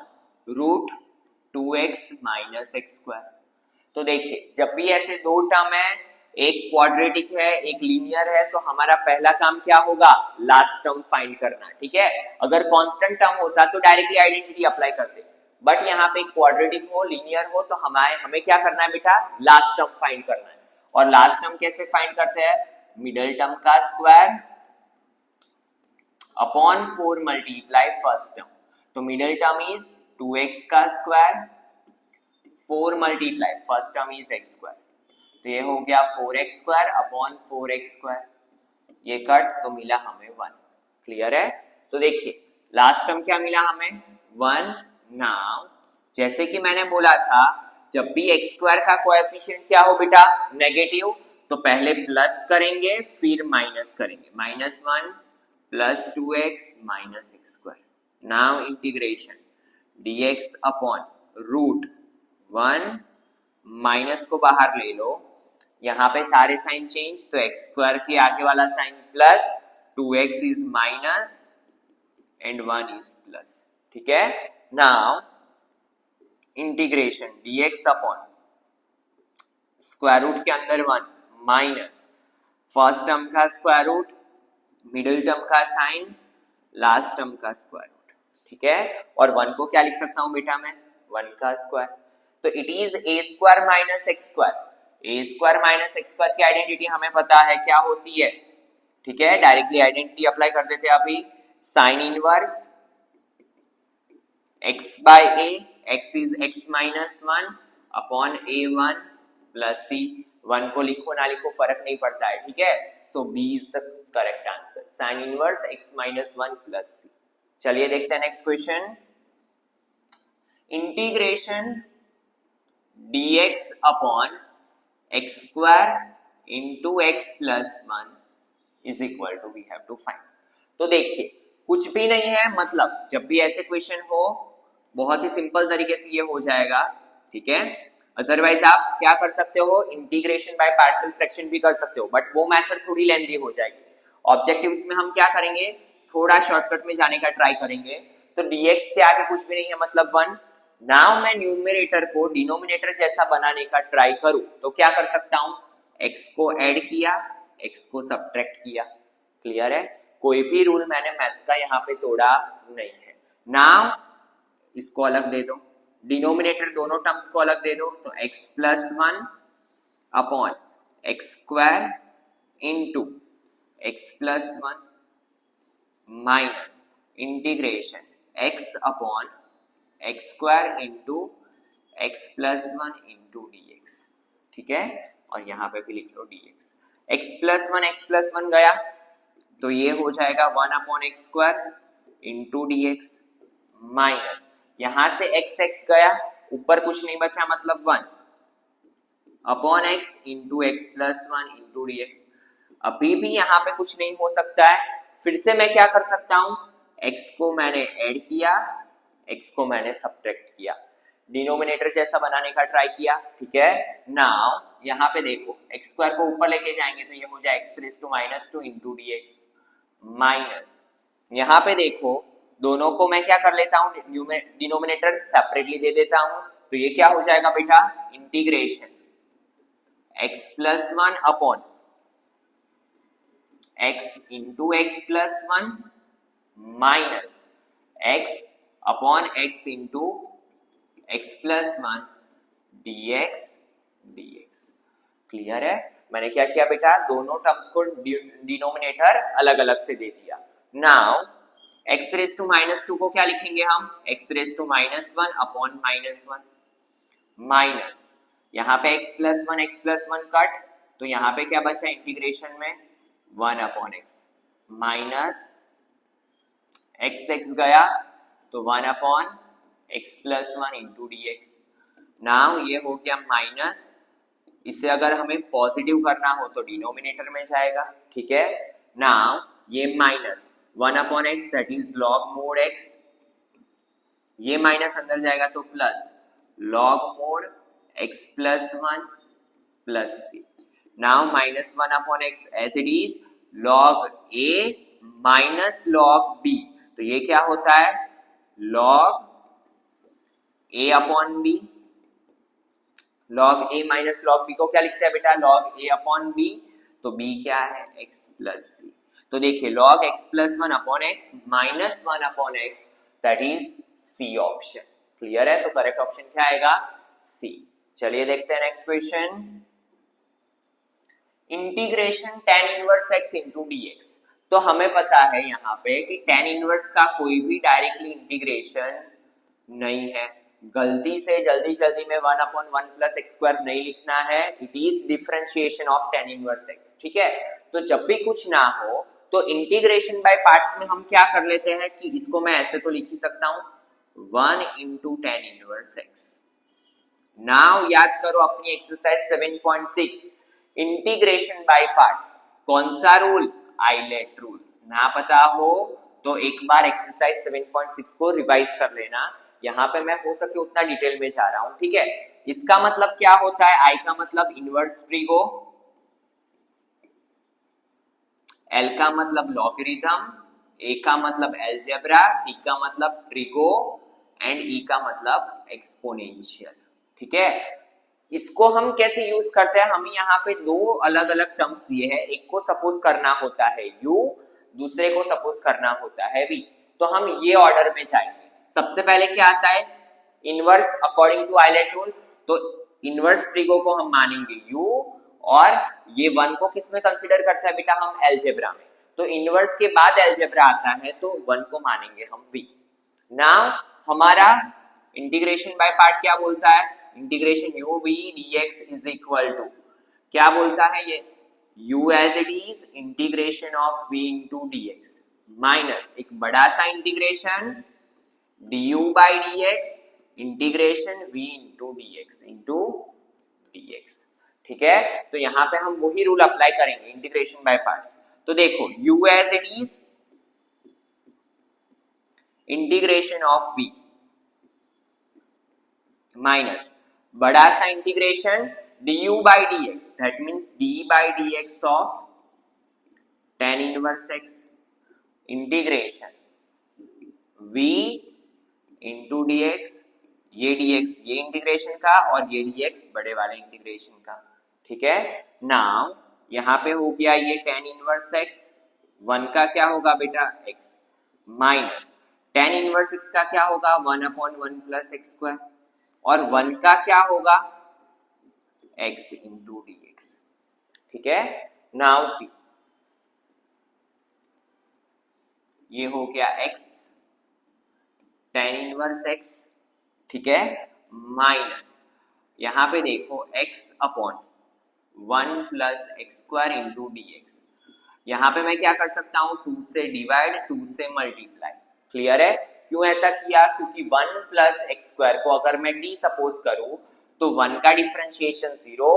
root 2x minus x square. तो देखिए जब भी ऐसे दो टर्म है, एक क्वाड्रेटिक है एक लीनियर है, तो हमारा पहला काम क्या होगा लास्ट टर्म फाइंड करना, ठीक है। अगर कांस्टेंट टर्म होता तो डायरेक्टली आइडेंटिटी अप्लाई करते, बट यहाँ पे क्वाड्रेटिक हो लीनियर हो तो हमें क्या करना है बेटा लास्ट टर्म फाइंड करना है। और लास्ट टर्म कैसे फाइंड करते हैं, मिडिल टर्म का square upon 4 multiply first term, तो मिडिल टर्म इज 2x का square 4 multiply first term is x square, तो ये हो गया 4x square upon 4x square, ये कट तो मिला हमें 1, क्लियर है। तो देखिए लास्ट टर्म क्या मिला हमें 1। नाउ जैसे कि मैंने बोला था जब भी x स्क्वायर का कोएफिशिएंट क्या हो बेटा नेगेटिव, तो पहले प्लस करेंगे फिर माइनस करेंगे, minus 1 plus 2x minus x square. Now integration dx upon root 1, minus को बाहर ले लो, यहाँ पे सारे साइन चेंज, तो x स्क्वायर के आगे वाला sign plus 2x is minus and 1 is plus, ठीक है। Now integration dx upon square root के अंदर 1 माइनस फर्स्ट टर्म का स्क्वायर रूट, मिडिल टर्म का साइन, लास्ट टर्म का स्क्वायर रूट, ठीक है। और 1 को क्या लिख सकता हूं बेटा मैं 1 का स्क्वायर, तो it is a square minus x square. a square minus x square की आइडेंटिटी हमें पता है क्या होती है, ठीक है। डायरेक्टली आइडेंटिटी अप्लाई कर देते हैं अभी, sine inverse x by a, x is x minus 1 upon a1 plus c, 1 को लिखो ना लिखो फर्क नहीं पड़ता है, ठीक है। So b is the correct answer, sine inverse x minus 1 plus c। चलिए देखते हैं next question, integration dx upon x square into x plus 1 is equal to we have to find. तो देखिए कुछ भी नहीं है, मतलब जब भी ऐसे क्वेश्चन हो बहुत ही सिंपल तरीके से ये हो जाएगा, ठीक है। अदरवाइज आप क्या कर सकते हो इंटीग्रेशन बाय पार्शियल फ्रैक्शन भी कर सकते हो, बट वो मेथड थोड़ी लेंथी हो जाएगी। ऑब्जेक्टिव्स में हम क्या करेंगे थोड़ा शॉर्टकट में जाने का ट्राई करेंगे, तो dx के आगे कुछ भी नहीं है मतलब 1। नाउ मैं न्यूमरेटर को डिनोमिनेटर जैसा बनाने का ट्राई करूं तो क्या कर सकता हूं, x को ऐड किया x को सब्ट्रैक्ट किया, क्लियर है। कोई भी रूल मैंने मैथ्स का यहाँ पे तोड़ा नहीं है। नाउ इसको अलग दे दो, डिनोमिनेटर दोनों टर्म्स को अलग दे दो, तो x plus 1 upon x square into x plus 1 minus integration x upon x square into x plus 1 into dx, ठीक है। और यहाँ पे भी लिख लो dx, x प्लस 1 गया तो ये हो जाएगा 1 upon x square into dx minus यहाँ से x गया ऊपर कुछ नहीं बचा मतलब 1 upon x into x plus one into d x. अभी भी यहाँ पे कुछ नहीं हो सकता है, फिर से मैं क्या कर सकता हूं, x को मैंने ऐड किया, x को मैंने सब्ट्रैक्ट किया, डिनोमिनेटर जैसा बनाने का ट्राई किया, ठीक है। नाउ यहाँ पे देखो एक्स स्क्वायर को ऊपर लेके जाएंगे तो ये हो जाए x raise to minus two into d x minus, यहाँ पे देखो दोनों को मैं क्या कर लेता हूँ, डिनोमिनेटर सेपरेटली दे देता हूँ, तो ये क्या हो जाएगा बेटा, integration x plus one upon x into x plus one minus x upon x into x plus one dx dx। Clear है, मैंने क्या किया बेटा, दोनों टर्म्स को डिनोमिनेटर अलग अलग से दे दिया। Now x raise to minus two को क्या लिखेंगे हम, x raise to minus one upon minus one minus, यहाँ पे x प्लस वन कट, तो यहाँ पे क्या बचा इंटीग्रेशन में, one upon x minus x गया तो one upon x plus one into d x. Now ये हो गया माइनस, इसे अगर हमें पॉजिटिव करना हो तो डिनोमिनेटर में जाएगा, ठीक है। नाउ ये minus one upon x that is log mod x, ये माइनस अंदर जाएगा तो plus log mod x plus one plus c. Now minus one upon x as it is log a minus log b, तो ये क्या होता है, log a upon b, log a minus log b को क्या लिखते हैं बेटा, लॉग ए अपॉन बी, तो बी क्या है, एक्स प्लस सी। तो देखिए log x plus one upon x minus one upon x that is c option. Clear है, तो करेक्ट ऑप्शन क्या आएगा, सी। चलिए देखते हैं next question, integration tan inverse x into dx। तो हमें पता है यहाँ पे कि tan इनवर्स का कोई भी डायरेक्टली इंटीग्रेशन नहीं है, गलती से जल्दी जल्दी में one upon one plus x square नहीं लिखना है, it is differentiation of tan inverse x, ठीक है। तो जब भी कुछ ना हो तो इंटीग्रेशन बाय पार्ट्स में हम क्या कर लेते हैं कि इसको मैं ऐसे तो लिख ही सकता हूं, one into tan inverse x। Now याद करो अपनी एक्सरसाइज 7.6 इंटीग्रेशन बाय पार्ट्स, कौन सा रूल, आइलेट रूल। ना पता हो तो एक बार एक्सरसाइज 7.6 को रिवाइज कर लेना, यहाँ पे मैं हो सके उतना डिटेल में जा रहा हूं, ठीक है। इसका मतलब क्या होता है, आई का मतलब इनवर्स ट्रिगो, एल का मतलब लॉगरिथम, ए का मतलब एलजेब्रा, टी का मतलब ट्रिगो एंड ई का मतलब एक्सपोनेंशियल, ठीक है। इसको हम कैसे यूज करते हैं, हमें यहाँ पे दो अलग अलग टर्म्स दिए हैं, एक को सपोज करना होता है u, दूसरे को सपोज करना होता है v, तो हम ये ऑर्डर में जाएंगे। सबसे पहले क्या आता है, inverse according to ILATE rule, तो इनवर्स ट्रिगो को हम मानेंगे u, और ये वन को किस में कंसीडर करता है बेटा, हम एलजेब्रा में, तो इनवर्स के बाद एलजेब्रा आता है तो वन को मानेंगे हम v। नाउ हमारा इंटीग्रेशन बाय पार्ट क्या बोलता है, integration u v dx is equal to क्या बोलता है ये, u as it is integration of v into dx minus एक बड़ा सा integration du by dx integration v into dx, ठीक है। तो यहाँ पे हम वही रूल अप्लाई करेंगे इंटीग्रेशन बाय पार्ट्स। तो देखो u as it is integration of v minus बड़ा सा integration du by dx that means d by dx of tan inverse x integration v into dx, ये dx ये integration का और ये dx बड़े वाले इंटीग्रेशन का, ठीक है। नाउ यहाँ पे हो गया ये tan इनवर्स x, वन का क्या होगा बेटा x minus tan inverse x का क्या होगा, one upon one plus x square, और वन का क्या होगा x इंटू dx, ठीक है। नाउ सी ये हो गया x tan इनवर्स x, ठीक है, माइनस यहाँ पे देखो x upon one plus x square into dx, यहाँ पे मैं क्या कर सकता हूँ, 2 से डिवाइड 2 से मल्टीप्लाई। क्लियर है, क्यों ऐसा किया, क्योंकि वन प्लस एक्स स्क्वायर को अगर मैं t सपोज करूँ तो 1 का डिफरेंशिएशन 0,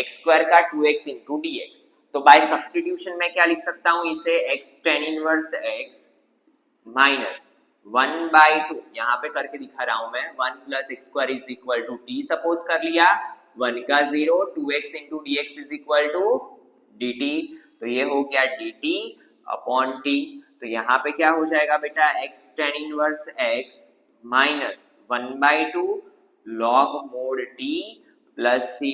x स्क्वायर का 2x इंटू dx। तो बाय सब्स्टिट्यूशन में क्या लिख सकता हूं इसे, x tan inverse x minus 1/2, यहाँ पे करके दिखा रहा हूं मैं, 1 plus x square is equal to t suppose कर लिया, 1 का 0, 2x into d x is equal to dt। तो ये हो गया dt अपॉन t। तो यहाँ पे क्या हो जाएगा बेटा, x tan inverse x minus 1/2 log mod t plus c।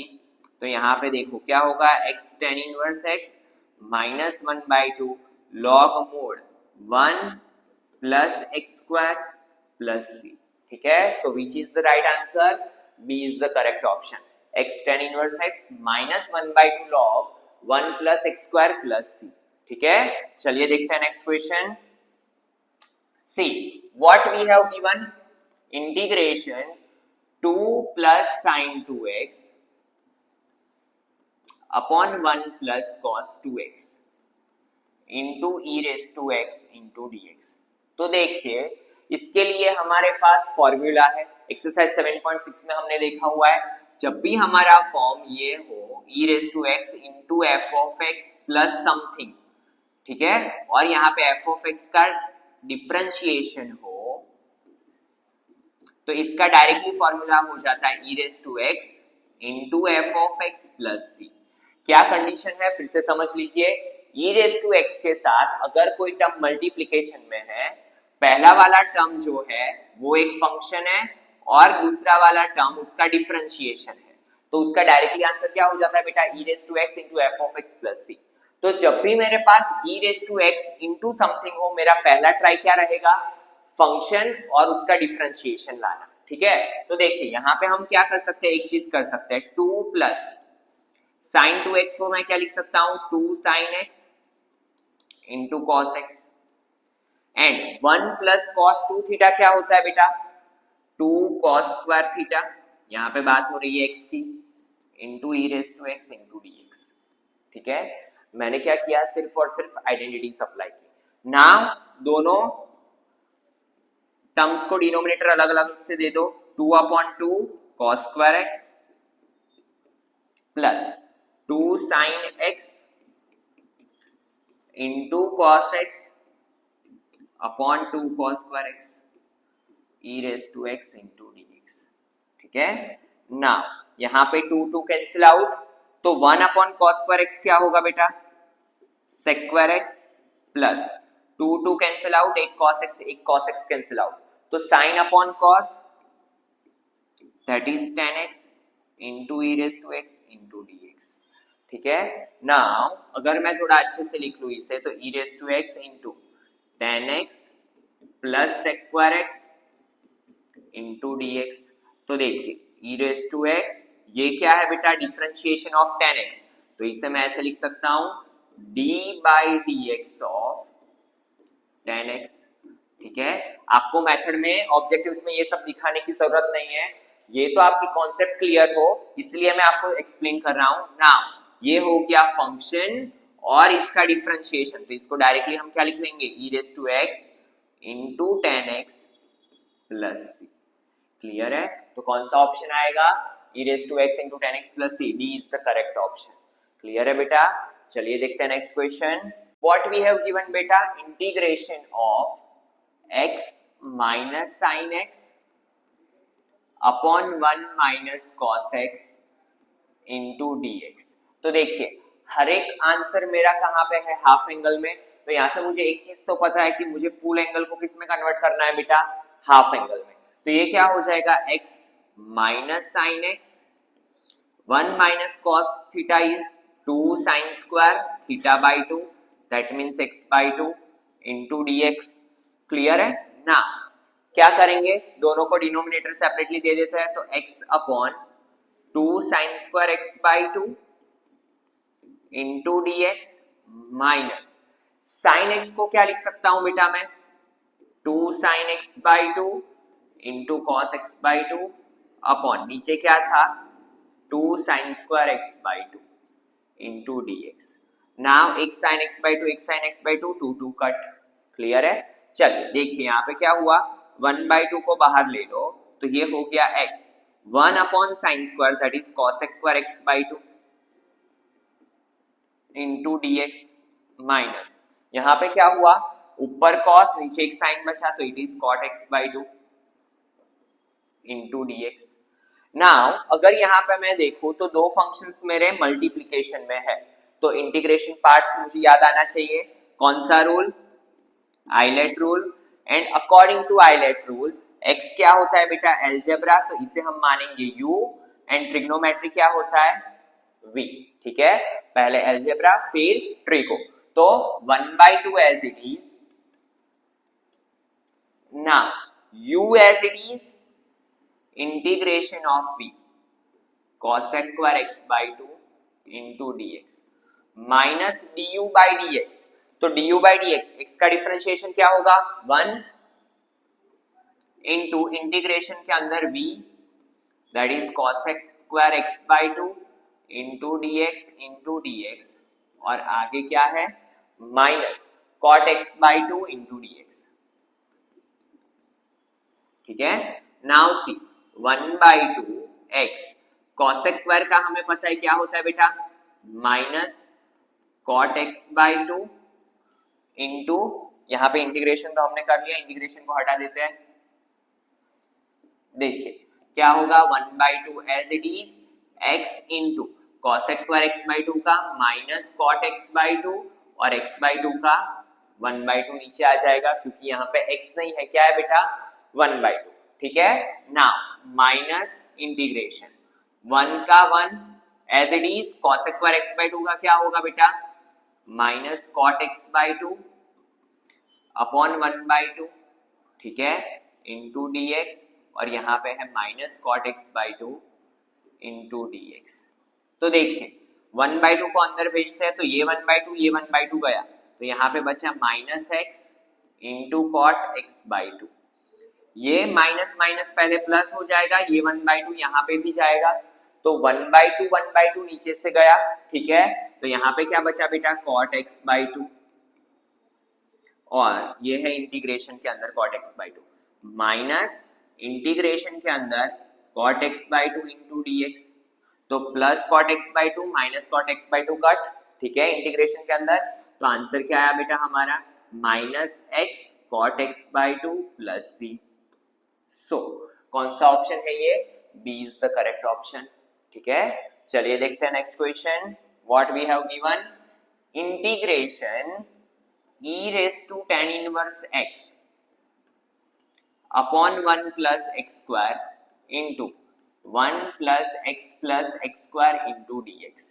तो यहाँ पे देखो क्या होगा, x tan inverse x minus 1/2 log mod 1 plus x square plus c. ठीक है, so which is the right answer, b is the correct option, x tan inverse x minus 1/2 log 1 plus x square plus c. ठीक है, चलिए देखते हैं next question. See what we have given, integration 2 plus sin 2x upon 1 plus cos 2x into e raise to x into dx। तो देखिए इसके लिए हमारे पास फॉर्मूला है, एक्सरसाइज 7.6 में हमने देखा हुआ है, जब भी हमारा फॉर्म ये हो e raise to x into f of x plus something, ठीक है, और यहाँ पे एफ ऑफ एक्स का डिफरेंशिएशन हो, तो इसका डायरेक्टली फॉर्मूला हो जाता है e raise to x into f of x plus c. क्या कंडीशन है फिर से समझ लीजिए, e रेस टू x के साथ अगर कोई टर्म मल्टीप्लिकेशन में है, पहला वाला टर्म जो है वो एक फंक्शन है और दूसरा वाला टर्म उसका डिफरेंशिएशन है, तो उसका डायरेक्टली आंसर क्या हो जाता है बेटा, e raise to x into f of x plus c. तो जब भी मेरे पास e raise to x into something हो, मेरा पहला ट्राई क्या रहेगा, फंक्शन और उसका डिफरेंशिएशन लाना। ठीक है, तो देखिए यहाँ पे हम क्या कर सकते हैं, एक चीज कर सकते हैं, 2 प्लस sin 2x को मैं क्या लिख सकता हूं, 2 sin x into cos x and 1 plus cos 2 theta क्या होता है बेटा, 2 cos स्क्वायर थीटा, यहाँ पे बात हो रही है x की, into e raise to x into dx। ठीक है, मैंने क्या किया, सिर्फ और सिर्फ आइडेंटिटी सप्लाई की। नाउ दोनों टर्म्स को डिनोमिनेटर अलग अलग से दे दो, 2/2 cos square x plus 2 sin x into cos x upon 2 cos square x e raise to x into dx। ठीक है, ना यहाँ पे 2 कैंसिल आउट, तो 1 अपॉन cos स्क्वायर x क्या होगा बेटा, sec square x plus 2 cancel out, एक cos x कैंसिल आउट, तो sin upon cos that is tan x into e raise to x into dx। ठीक है, नाउ अगर मैं थोड़ा अच्छे से लिख लूं इसे, तो e raise to x into tan x plus sec square x into dx। तो देखिए e रेस टू x ये क्या है बेटा, डिफरेंशिएशन ऑफ tan x, तो इसे मैं ऐसे लिख सकता हूं d by dx of tan x। ठीक है, आपको मेथड में ऑब्जेक्टिव्स में ये सब दिखाने की जरूरत नहीं है, ये तो आपकी कॉन्सेप्ट क्लियर हो इसलिए मैं आपको एक्सप्लेन कर रहा हूं। नाउ ये हो गया फंक्शन और इसका डिफरेंशिएशन, तो इसको डायरेक्टली हम क्या लिख लेंगे, e raise to x into tan x plus सी। क्लियर है, तो कौन सा ऑप्शन आएगा, e raise to x into tan x plus सी, d is the correct option. Clear है बेटा, चलिए देखते हैं next question. What we have given बेटा, integration of x minus sin x upon 1 minus cos x into dx। तो देखिए हर एक आंसर मेरा कहाँ पे है, हाफ एंगल में, तो यहाँ से मुझे एक चीज तो पता है कि मुझे फुल एंगल को किस में कन्वर्ट करना है बेटा, हाफ एंगल में। तो ये क्या हो जाएगा, x minus sine x, 1 minus cos theta is 2 sin square theta by 2, that means x by 2 into dx। Clear है ना, क्या करेंगे, दोनों को डिनोमिनेटर सेपरेटली दे देते हैं, तो x upon 2 sin square x by 2 into dx minus sine x को क्या लिख सकता हूं बेटा मैं, 2 sin x by 2 into cos x by 2 upon नीचे क्या था 2 sin square x by 2 into dx। Now एक sin x बाई 2 एक sin x by 2, 2 cut. Clear है, चलिए देखिए यहाँ पे क्या हुआ, 1/2 को बाहर ले लो तो ये हो गया x, 1 upon sine square that is cosec square x by 2 into dx minus यहाँ पे क्या हुआ, ऊपर cos नीचे एक साइन बचा तो it is cot x by 2 into dx। Now अगर यहाँ पे मैं देखूं तो दो फंक्शंस मेरे मल्टीप्लिकेशन में है, तो इंटीग्रेशन पार्ट्स मुझे याद आना चाहिए। कौन सा rule, ILATE rule. And according to ILATE rule x क्या होता है बेटा, एलजेब्रा, तो इसे हम मानेंगे u। एंड ट्रिग्नोमेट्री क्या होता है, v। ठीक है, पहले एलजेब्रा फिर ट्रिगो। तो 1/2 as it is, now u as it is integration of v cosec square x by 2 into dx minus du by dx। तो du by dx x का डिफरेंशिएशन क्या होगा, 1 into इंटीग्रेशन के अंदर v that is cosec square x by 2 into dx और आगे क्या है minus cot x by 2 into dx। ठीक है, now see 1/2 x cosec square का हमें पता है क्या होता है बेटा, minus cot x by 2 into, यहाँ पे इंटीग्रेशन तो हमने कर लिया, इंटीग्रेशन को हटा देते हैं। देखिए क्या होगा, 1/2 as it is x into cosec square x by 2 का माइनस cot x by 2 और x by 2 का 1/2 नीचे आ जाएगा क्योंकि यहाँ पे x नहीं है, क्या है बेटा 1/2। ठीक है, नाउ माइनस इंटीग्रेशन 1 का 1 as it is cosec square x by 2 का क्या होगा बेटा, minus cot x by 2 upon 1/2। ठीक है, इंटू dx और यहाँ पे है minus cot x by 2 into dx। तो देखिए 1/2 को अंदर भेजते हैं तो ये 1/2 ये 1/2 गया, तो यहाँ पे बचा minus x into cot x by 2। ये माइनस माइनस पहले प्लस हो जाएगा, ये 1/2 यहाँ पे भी जाएगा, तो 1/2 नीचे से गया। ठीक है, तो यहाँ पे क्या बचा बेटा cot x by 2 और ये है इंटीग्रेशन के अंदर cot x by 2 minus integration के अंदर cot x by 2 into dx। तो plus cot x by 2 minus cot x by 2 cut. ठीक है, इंटीग्रेशन के अंदर, तो आंसर क्या आया बेटा हमारा, minus x cot x by 2 plus c। So कौन सा ऑप्शन है ये, b is the correct option. ठीक है, चलिए देखते हैं next question. What we have given, integration e raised to tan inverse x upon 1 plus x square into 1 plus x square into dx।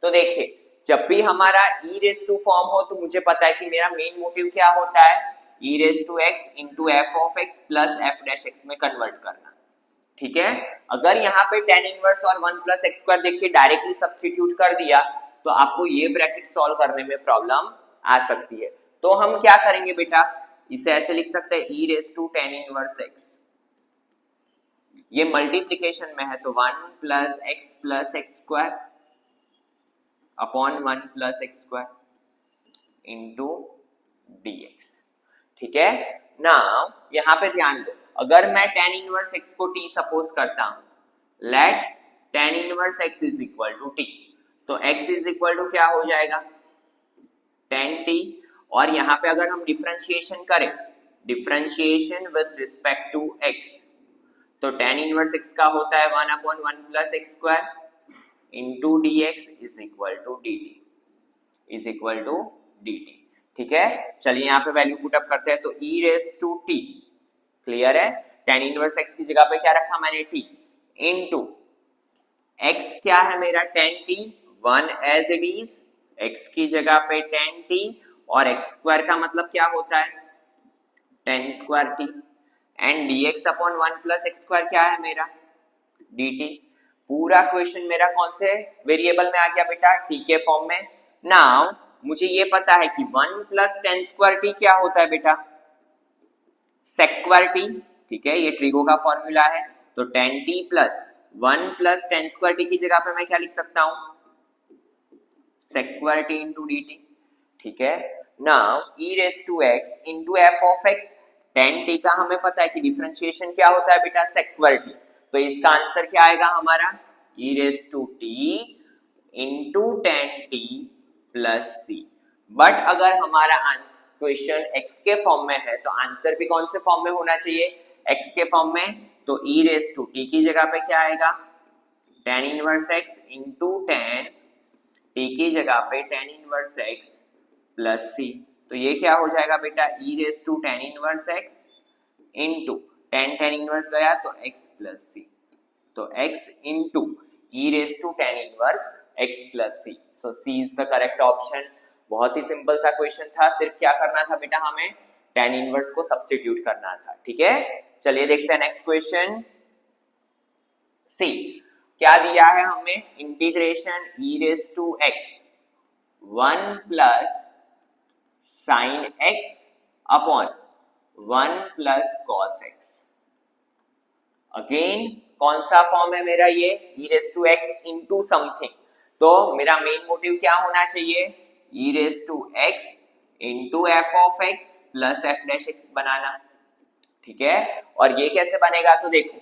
तो देखिए जब भी हमारा e raised to फॉर्म हो तो मुझे पता है कि मेरा मेन मोटिव क्या होता है, e raised to x into f of x plus f dash x में कन्वर्ट करना। ठीक है, अगर यहाँ पे tan इनवर्स और 1 प्लस एक्स स्क्वायर देखिए डायरेक्टली सब्स्टिट्यूट कर दिया तो आपको ये ब्रैकेट सॉल्व करने में प्रॉब्लम आ सकती है। तो हम क्या करेंगे बेटा, इसे ऐसे लिख सकते हैं e raised to tan inverse x, ये मल्टीप्लिकेशन में है तो 1 plus x square upon 1 plus x square into dx। ठीक है, नाउ यहाँ पे ध्यान दो, अगर मैं tan इनवर्स x को t सपोज करता हूं, let tan inverse x is equal to t, तो x इज इक्वल टू क्या हो जाएगा tan t, और यहाँ पे अगर हम डिफरेंशिएशन करें, differentiation with respect to x, तो tan इनवर्स x का होता है 1 upon 1 plus x square into dx is equal to dt। ठीक है, चलिए यहाँ पे वैल्यू पुट अप करते हैं, तो e raise to t clear है, tan इनवर्स x की जगह पे क्या रखा मैंने t इनटू x क्या है मेरा tan t 1 as it is, x की जगह पे tan t और x स्क्वायर का मतलब क्या होता है tan square t and dx upon 1 plus x square क्या है मेरा dt। पूरा क्वेश्चन मेरा कौन से वेरिएबल में आ गया बेटा, t के फॉर्म में। नाउ मुझे ये पता है कि 1 प्लस tan स्क्वायर t क्या होता है बेटा sec स्क्वायर t। ठीक है, ये ट्रिगो का फॉर्मूला है, तो tan t plus 1 plus tan square t की जगह पे मैं क्या लिख सकता हूं sec square t into dt। ठीक है, now e raise to x into f of x, tan t का हमें पता है कि डिफरेंशिएशन क्या होता है बेटा sec स्क्वायर t, तो इसका आंसर क्या आएगा हमारा e raise to t into 10t plus c. But अगर हमारा आंसर क्वेश्चन x के फॉर्म में है तो आंसर भी कौन से फॉर्म में होना चाहिए, x के फॉर्म में। तो e रेस टू टी की जगह पे क्या आएगा tan inverse x into 10 t की जगह पे tan inverse x plus c. तो ये क्या हो जाएगा बेटा e raise to tan inverse x into tan inverse गया तो x प्लस सी। तो x into e raise to tan inverse x plus c. So c is the correct option. बहुत ही सिंपल सा क्वेश्चन था, सिर्फ क्या करना था बेटा हमें tan इनवर्स को सब्स्टिट्यूट करना था। ठीक है, चलिए देखते हैं नेक्स्ट क्वेश्चन। सी क्या दिया है हमें, integration e raise to x 1 plus sine x upon 1 plus cos x। Again कौन सा फॉर्म है मेरा ये e raise to x into something. तो मेरा मेन मोटिव क्या होना चाहिए, e raise to x into f of x plus f dash x बनाना। ठीक है, और ये कैसे बनेगा तो देखो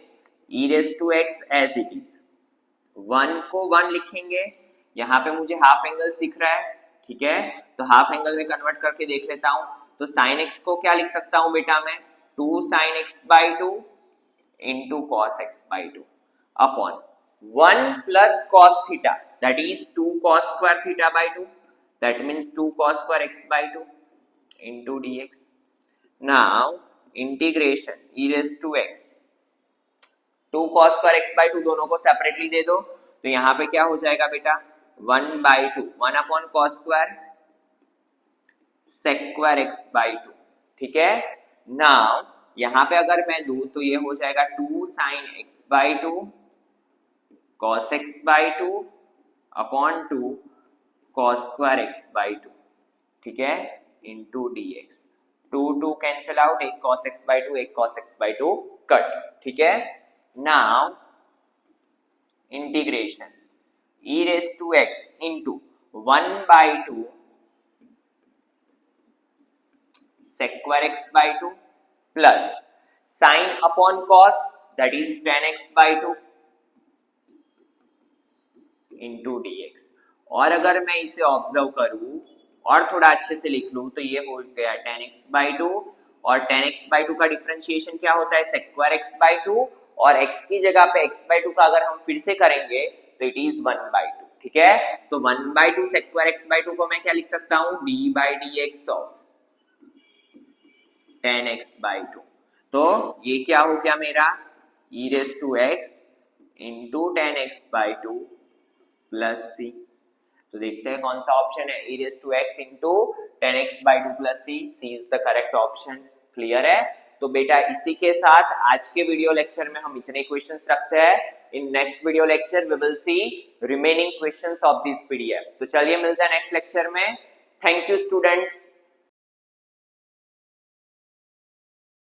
e raise to x as it is 1 को 1 लिखेंगे, यहाँ पे मुझे हाफ एंगल्स दिख रहा है। ठीक है, तो हाफ एंगल में कन्वर्ट करके देख लेता हूं। तो साइन x को क्या लिख सकता हूं बेटा मैं 2 sine x by 2 into cos x by 2 upon 1 plus cos theta that is 2 cos square theta by 2 that means 2 cos square x by 2 into dx। Now integration e raise to x 2 cos square x by 2 दोनों को separately दे दो, तो यहाँ पे क्या हो जाएगा बेटा 1 by 2 1 upon cos square sec square x by 2। ठीक है, नाउ यहाँ पे अगर मैं दूं तो ये हो जाएगा 2 sine x by 2 cos x by 2 upon 2 cos square x by 2। ठीक है, इंटू dx। 2 कैंसिल आउट, एक cos x बाई 2 एक cos x बाई 2 कट। ठीक है, now integration e raise to x into 1 by 2 sec square x by 2 plus sine upon cos that is tan x by 2 into dx। और अगर मैं इसे observe करूं और थोड़ा अच्छे से लिख लूं तो ये हो गया tan x by 2 और tan x by 2 का डिफरेंशिएशन क्या होता है sec square x by 2 और x की जगह पे x by 2 का अगर हम फिर से करेंगे तो इट इज 1 by 2। ठीक है, तो 1 by 2 sec square x by 2 को मैं क्या लिख सकता हूं d by dx of tan x by 2। तो ये क्या हो गया मेरा e raise to x into tan x by 2 plus c। तो देखते हैं कौन सा ऑप्शन है e raise to x into tan x by 2 plus c। c is the correct option. Clear है, तो बेटा इसी के साथ आज के वीडियो लेक्चर में हम इतने क्वेश्चंस रखते हैं। In next video lecture we will see remaining questions of this PDF. तो चलिए मिलते हैं नेक्स्ट लेक्चर में। Thank you students.